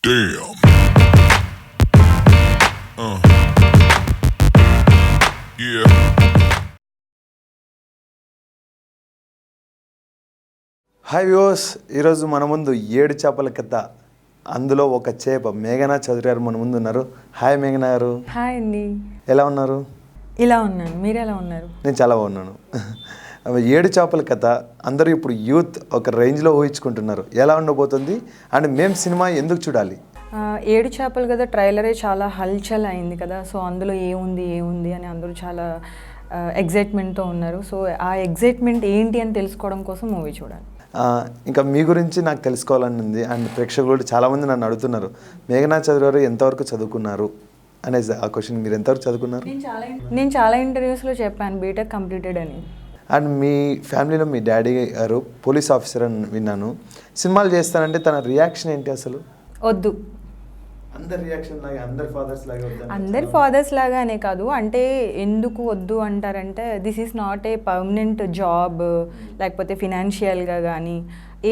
Damn. Yeah. Hi viewers, ఈరోజు మన ముందు 7 చేపల కథ, అందులో ఒక చేప మేఘనా చౌదరి గారు మన ముందు ఉన్నారు. హాయ్ మేఘనా గారు. హాయ్ అండి. ఎలా ఉన్నారు? ఇలా ఉన్నాను, మీరు ఎలా ఉన్నారు? నేను చాలా బాగున్నాను. 7 చేపల కథ అందరూ ఇప్పుడు యూత్ ఒక రేంజ్లో ఊహించుకుంటున్నారు. ఎలా ఉండబోతుంది అండ్ మేము సినిమా ఎందుకు చూడాలి? 7 చేపలు కదా, ట్రైలరే చాలా హల్చల్ అయింది కదా. సో అందులో ఏముంది అని అందరూ చాలా ఎగ్జైట్మెంట్తో ఉన్నారు. సో ఆ ఎగ్జైట్మెంట్ ఏంటి అని తెలుసుకోవడం కోసం మూవీ చూడాలి. ఇంకా మీ గురించి నాకు తెలుసుకోవాలని ఉంది. అండ్ ప్రేక్షకులు కూడా చాలామంది నన్ను అడుగుతున్నారు, మేఘనా చౌదరి గారు ఎంతవరకు చదువుకున్నారు అనేసి. ఆ క్వశ్చన్, మీరు ఎంతవరకు చదువుకున్నారు? నేను చాలా ఇంటర్వ్యూస్లో చెప్పాను బీటెక్ కంప్లీటెడ్ అని. అండ్ మీ ఫ్యామిలీలో మీ డాడీ గారు పోలీస్ ఆఫీసర్ అని విన్నాను. సినిమాలు చేస్తానంటే తన రియాక్షన్ ఏంటి అసలు? వద్దు. అందరి రియాక్షన్ లాగా, అందరి ఫాదర్స్ లాగా అనే కాదు, అంటే ఎందుకు వద్దు అంటారంటే this is not a permanent job, లేకపోతే ఫినాన్షియల్గా కానీ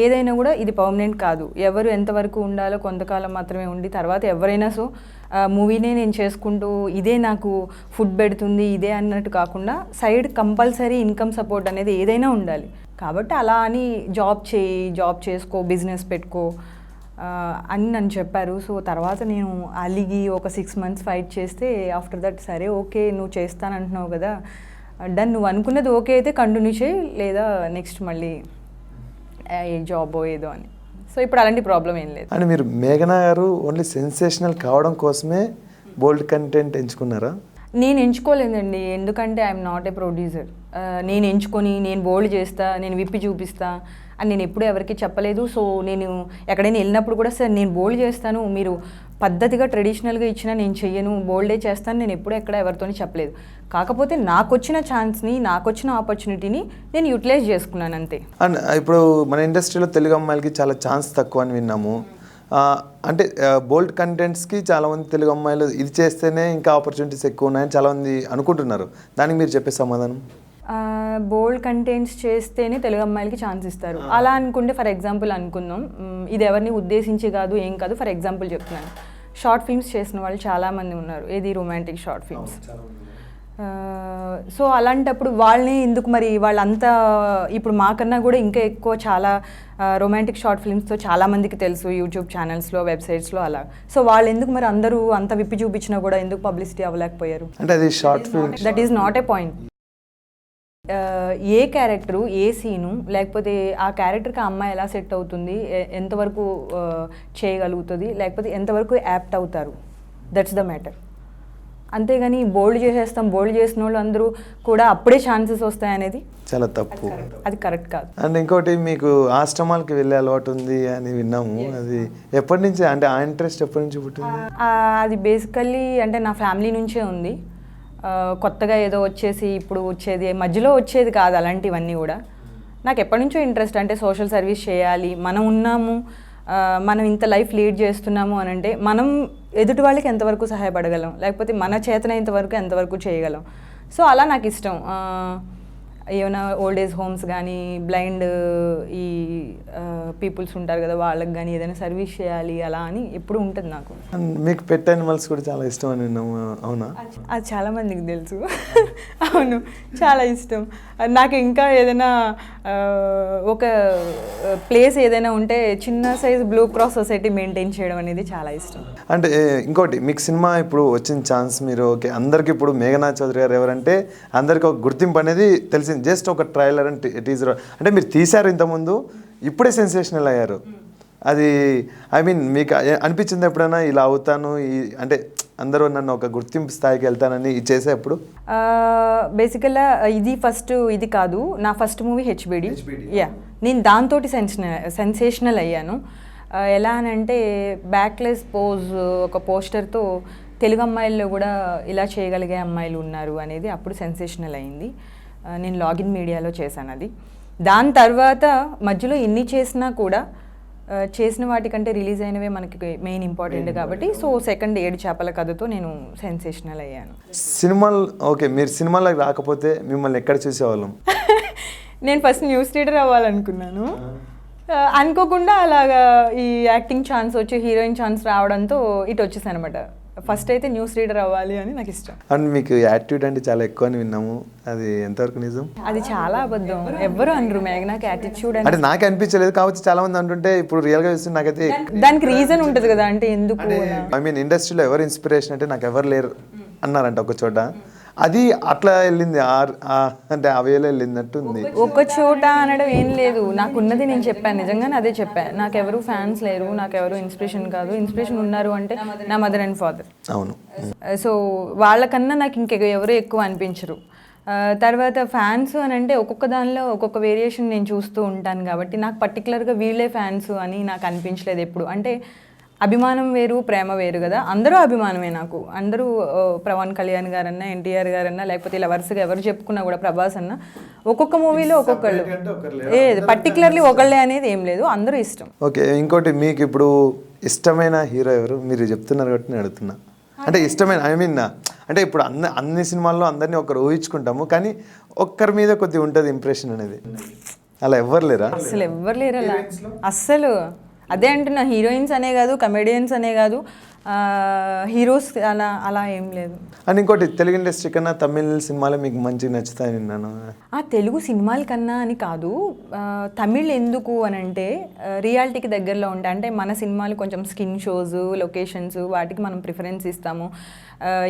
ఏదైనా కూడా ఇది పర్మనెంట్ కాదు. ఎవరు ఎంతవరకు ఉండాలో కొంతకాలం మాత్రమే ఉండి తర్వాత ఎవరైనా సో మూవీనే నేను చేసుకుంటూ ఇదే నాకు ఫుడ్ పెడుతుంది ఇదే అన్నట్టు కాకుండా సైడ్ కంపల్సరీ ఇన్కమ్ సపోర్ట్ అనేది ఏదైనా ఉండాలి. కాబట్టి అలా అని జాబ్ చేసుకో, బిజినెస్ పెట్టుకో అని నన్ను చెప్పారు. సో తర్వాత నేను అలిగి ఒక 6 months ఫైట్ చేస్తే ఆఫ్టర్ దట్ సరే ఓకే నువ్వు చేస్తానంటున్నావు కదా, డన్, నువ్వు అనుకున్నది ఓకే అయితే కంటిన్యూ చేయి, లేదా నెక్స్ట్ మళ్ళీ ఏ జాబో ఏదో అని. సో ఇప్పుడు అలాంటి ప్రాబ్లం ఏం లేదు. అండ్ మీరు మేఘనా గారు ఓన్లీ సెన్సేషనల్ కావడం కోసమే బోల్డ్ కంటెంట్ ఎంచుకున్నారా? నేను ఎంచుకోలేదండి, ఎందుకంటే ఐఎమ్ నాట్ ఏ ప్రొడ్యూసర్. నేను ఎంచుకొని నేను బోల్డ్ చేస్తా, నేను విప్పి చూపిస్తా అని నేను ఎప్పుడూ ఎవరికి చెప్పలేదు. సో నేను ఎక్కడైనా వెళ్ళినప్పుడు కూడా సార్ నేను బోల్డ్ చేస్తాను, మీరు పద్ధతిగా ట్రెడిషనల్గా ఇచ్చినా నేను చెయ్యను, బోల్డే చేస్తాను నేను ఎప్పుడూ ఎక్కడ ఎవరితోని చెప్పలేదు. కాకపోతే నాకు వచ్చిన ఛాన్స్ని, నాకు వచ్చిన ఆపర్చునిటీని నేను యూటిలైజ్ చేసుకున్నాను అంతే. అండ్ ఇప్పుడు మన ఇండస్ట్రీలో తెలుగు అమ్మాయిలకి చాలా ఛాన్స్ తక్కువ అని విన్నాము. అంటే బోల్డ్ కంటెంట్స్కి చాలామంది తెలుగు అమ్మాయిలు ఇది చేస్తేనే ఇంకా ఆపర్చునిటీస్ ఎక్కువ ఉన్నాయని చాలామంది అనుకుంటున్నారు. దానికి మీరు చెప్పే సమాధానం? బోల్డ్ కంటెంట్స్ చేస్తేనే తెలుగు అమ్మాయిలకి ఛాన్స్ ఇస్తారు అలా అనుకుంటే, ఫర్ ఎగ్జాంపుల్ అనుకుందాం, ఇది ఎవరిని ఉద్దేశించి కాదు ఏం కాదు, ఫర్ ఎగ్జాంపుల్ చెప్తున్నాను, షార్ట్ ఫిల్మ్స్ చేసిన వాళ్ళు చాలామంది ఉన్నారు, ఏది రొమాంటిక్ షార్ట్ ఫిల్మ్స్. సో అలాంటప్పుడు వాళ్ళని ఎందుకు మరి వాళ్ళంతా ఇప్పుడు మాకన్నా కూడా ఇంకా ఎక్కువ చాలా రొమాంటిక్ షార్ట్ ఫిల్మ్స్తో చాలామందికి తెలుసు యూట్యూబ్ ఛానల్స్లో, వెబ్సైట్స్లో అలా. సో వాళ్ళు ఎందుకు మరి అందరూ అంత విప్పి చూపించినా కూడా ఎందుకు పబ్లిసిటీ అవ్వలేకపోయారు? అంటే అది short film, that is not a point. ఏ క్యారెక్టరు, ఏ సీను, లేకపోతే ఆ క్యారెక్టర్కి ఆ అమ్మాయి ఎలా సెట్ అవుతుంది, ఎంతవరకు చేయగలుగుతుంది, లేకపోతే ఎంతవరకు యాప్ట్ అవుతారు, దట్స్ ద మ్యాటర్. అంతేగాని బోల్డ్ చేసిన వాళ్ళు అందరూ కూడా అప్పుడే ఛాన్సెస్ వస్తాయనేది చాలా తప్పు, అది కరెక్ట్ కాదు. అండ్ ఇంకోటి, మీకు ఆశ్రమాలకి వెళ్ళే అలవాటు ఉంది అని విన్నాము. అది ఎప్పటి నుంచి, అంటే ఆ ఇంట్రెస్ట్ ఎప్పటి నుంచి పుట్టింది? అది బేసికల్లీ అంటే నా ఫ్యామిలీ నుంచే ఉంది. కొత్తగా ఏదో వచ్చేసి ఇప్పుడు వచ్చేది, మధ్యలో వచ్చేది కాదు అలాంటివన్నీ కూడా. నాకు ఎప్పటి నుంచో ఇంట్రెస్ట్, అంటే సోషల్ సర్వీస్ చేయాలి, మనం ఉన్నాము, మనం ఇంత లైఫ్ లీడ్ చేస్తున్నాము అని అంటే మనం ఎదుటి వాళ్ళకి ఎంతవరకు సహాయపడగలం, లేకపోతే మన చేతనైనంతవరకు ఎంతవరకు చేయగలం. సో అలా నాకు ఇష్టం. ఏమైనా ఓల్డ్ ఏజ్ హోమ్స్ కానీ, బ్లైండ్ ఈ పీపుల్స్ ఉంటారు కదా, వాళ్ళకి కానీ ఏదైనా సర్వీస్ చేయాలి అలా అని ఎప్పుడు ఉంటుంది నాకు. మీకు పెట్ యానిమల్స్ కూడా చాలా ఇష్టం అని విన్నాము, అవునా? అది చాలామందికి తెలుసు. అవును, చాలా ఇష్టం నాకు. ఇంకా ఏదైనా ఒక ప్లేస్ ఏదైనా ఉంటే చిన్న size blue cross society maintain చేయడం అనేది చాలా ఇష్టం. అంటే ఇంకోటి, మీకు సినిమా ఇప్పుడు వచ్చిన ఛాన్స్, మీరు ఓకే అందరికి ఇప్పుడు మేఘనా చౌదరి గారు ఎవరంటే అందరికి ఒక గుర్తింపు అనేది తెలిసింది. జస్ట్ ఒక ట్రైలర్ అండ్ టీజర్, అంటే మీరు తీశారు ఇంతకుముందు, ఇప్పుడే సెన్సేషనల్ అయ్యారు. అది ఐ మీన్ మీకు అనిపించింది ఎప్పుడైనా ఇలా అవుతాను, అంటే అందరూ నన్ను ఒక గుర్తింపు స్థాయికి వెళ్తానని చేసే ఎప్పుడు? బేసికల్గా ఇది కాదు నా ఫస్ట్ మూవీ హెచ్బిడి. యా, నేను దాంతో సెన్సేషనల్ అయ్యాను. ఎలా అని అంటే బ్యాక్లెస్ పోజ్ ఒక పోస్టర్తో తెలుగు అమ్మాయిల్లో కూడా ఇలా చేయగలిగే అమ్మాయిలు ఉన్నారు అనేది అప్పుడు సెన్సేషనల్ అయింది. నేను లాగిన్ మీడియాలో చేశాను అది. దాని తర్వాత మధ్యలో ఎన్ని చేసినా కూడా చేసిన వాటికంటే రిలీజ్ అయినవే మనకి మెయిన్ ఇంపార్టెంట్ కాబట్టి, సో సెకండ్ 7 చేపల కథతో నేను సెన్సేషనల్ అయ్యాను. సినిమాలు ఓకే, మీరు సినిమాలకు రాకపోతే మిమ్మల్ని ఎక్కడ చూసేవాళ్ళం? నేను ఫస్ట్ న్యూస్ రీడర్ అవ్వాలనుకున్నాను. అనుకోకుండా అలాగా ఈ యాక్టింగ్ ఛాన్స్ వచ్చి హీరోయిన్ ఛాన్స్ రావడంతో ఇటు వచ్చేసాను అనమాట. ఫస్ట్ అయితే న్యూస్ రీడర్ అవ్వాలి అని నాకు ఇష్టం. అండ్ మీకు యాటిట్యూడ్ అంటే చాలా ఎక్కువ అని విన్నాము, అది ఎంతవరకు నిజం? అది చాలా అబద్ధం. ఎవ్వరు అనరు మేఘనాకి యాటిట్యూడ్ అని. అంటే నాకే అనిపించలేదు, కావచ్చు చాలా మంది అంటుంటే ఇప్పుడు రియల్గా చూస్తే నాకైతే దానికి రీజన్ ఉంటుంది కదా, అంటే ఎందుకు ఐ మీన్ ఇండస్ట్రీలో ఎవరు ఇన్స్పిరేషన్ అంటే నాకు ఎవరు లేరు అన్నారంట ఒక చోట. అది అట్లా వెళ్ళింది అంటే ఆ వేలో వెళ్ళినట్టు ఉంది. ఒక చోట అనడం ఏం లేదు, నాకున్నది నేను చెప్పాను, నిజంగానే అదే చెప్పాను. నాకెవరు ఫ్యాన్స్ లేరు, నాకెవరు ఇన్స్పిరేషన్ కాదు. ఇన్స్పిరేషన్ ఉన్నారు అంటే నా మదర్ అండ్ ఫాదర్. అవును. సో వాళ్ళకన్నా నాకు ఎవరు ఎక్కువ అనిపించరు. తర్వాత ఫ్యాన్స్ అని అంటే ఒక్కొక్క దానిలో ఒక్కొక్క వేరియేషన్ నేను చూస్తూ ఉంటాను కాబట్టి నాకు పర్టికులర్గా వీళ్ళే ఫ్యాన్స్ అని నాకు అనిపించలేదు ఎప్పుడు. అంటే అభిమానం వేరు, ప్రేమ వేరు కదా. అందరూ అభిమానమే నాకు. అందరూ పవన్ కళ్యాణ్ గారన్నా, ఎన్టీఆర్ గారన్నా, లేకపోతే ఇలా వరుసగా ఎవరు చెప్పుకున్నా కూడా ప్రభాస్ అన్న, ఒక్కొక్క మూవీలో ఒక్కొక్కళ్ళు, పర్టికులర్లీ ఒకళ్ళే అనేది ఏం లేదు, అందరూ ఇష్టం. ఓకే, ఇంకోటి మీకు ఇప్పుడు ఇష్టమైన హీరో ఎవరు? మీరు చెప్తున్నారు కాబట్టి నేను అడుగుతున్నా. అంటే ఇష్టమైన ఐ మీన్ అంటే ఇప్పుడు అన్ని సినిమాల్లో అందరినీ ఒకరు ఊహించుకుంటాము, కానీ ఒక్కరి మీద కొద్దిగా ఉంటుంది ఇంప్రెషన్ అనేది. అలా ఎవ్వరు లేరా? అసలు ఎవ్వరు లేరు అలా అస్సలు. అదే అంటున్నా, హీరోయిన్స్ అనే కాదు, కమెడియన్స్ అనే కాదు, హీరోస్ అలా ఏం లేదు. అండ్ ఇంకోటి, తెలుగు ఇండస్ట్రీ కన్నా తమిళ సినిమాలే మీకు మంచిగా నచ్చుతాయి విన్నాను. తెలుగు సినిమాల కన్నా అని కాదు, తమిళ్ ఎందుకు అని అంటే రియాలిటీకి దగ్గరలో ఉంటాయి. అంటే మన సినిమాలు కొంచెం స్కిన్ షోస్, లొకేషన్స్, వాటికి మనం ప్రిఫరెన్స్ ఇస్తాము.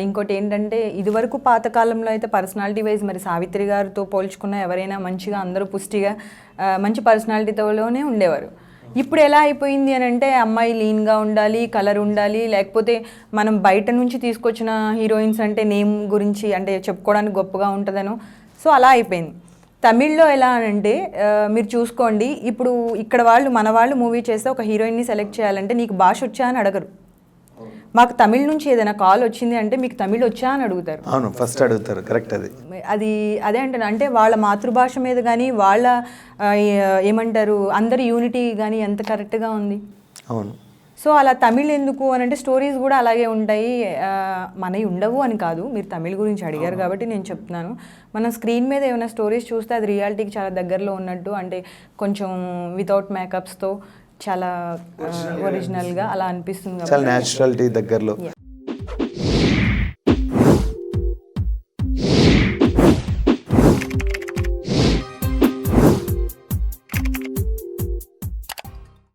ఇంకోటి ఏంటంటే ఇదివరకు పాతకాలంలో అయితే పర్సనాలిటీ వైజ్ మరి సావిత్రి గారితో పోల్చుకున్న ఎవరైనా మంచిగా అందరూ పుష్టిగా మంచి పర్సనాలిటీతోనే ఉండేవారు. ఇప్పుడు ఎలా అయిపోయింది అని అంటే అమ్మాయి లీన్గా ఉండాలి, కలర్ ఉండాలి, లేకపోతే మనం బయట నుంచి తీసుకొచ్చిన హీరోయిన్స్ అంటే నేమ్ గురించి అంటే చెప్పుకోవడానికి గొప్పగా ఉంటుందనో. సో అలా అయిపోయింది. తమిళ్లో ఎలా అని అంటే మీరు చూసుకోండి, ఇప్పుడు ఇక్కడ మన వాళ్ళు మూవీ చేస్తే ఒక హీరోయిన్ని సెలెక్ట్ చేయాలంటే నీకు భాష వచ్చా అని అడగరు. మాకు తమిళ్ నుంచి ఏదైనా కాల్ వచ్చింది అంటే మీకు తమిళ్ వచ్చా అని అడుగుతారు. అవును, ఫస్ట్ అడుగుతారు. కరెక్ట్. అదే అంటాను. అంటే వాళ్ళ మాతృభాష మీద కానీ వాళ్ళ ఏమంటారు అందరి యూనిటీ కానీ ఎంత కరెక్ట్గా ఉంది. అవును. సో అలా తమిళ్ ఎందుకు అని అంటే స్టోరీస్ కూడా అలాగే ఉంటాయి. మనవి ఉండవు అని కాదు, మీరు తమిళ్ గురించి అడిగారు కాబట్టి నేను చెప్తున్నాను. మన స్క్రీన్ మీద ఏమైనా స్టోరీస్ చూస్తే అది రియాలిటీకి చాలా దగ్గరలో ఉన్నట్టు, అంటే కొంచెం వితౌట్ మేకప్స్తో చాలా ఒరిజినల్గా అలా అనిపిస్తుంది. చాలా న్యాచురాలిటీ దగ్గరలో.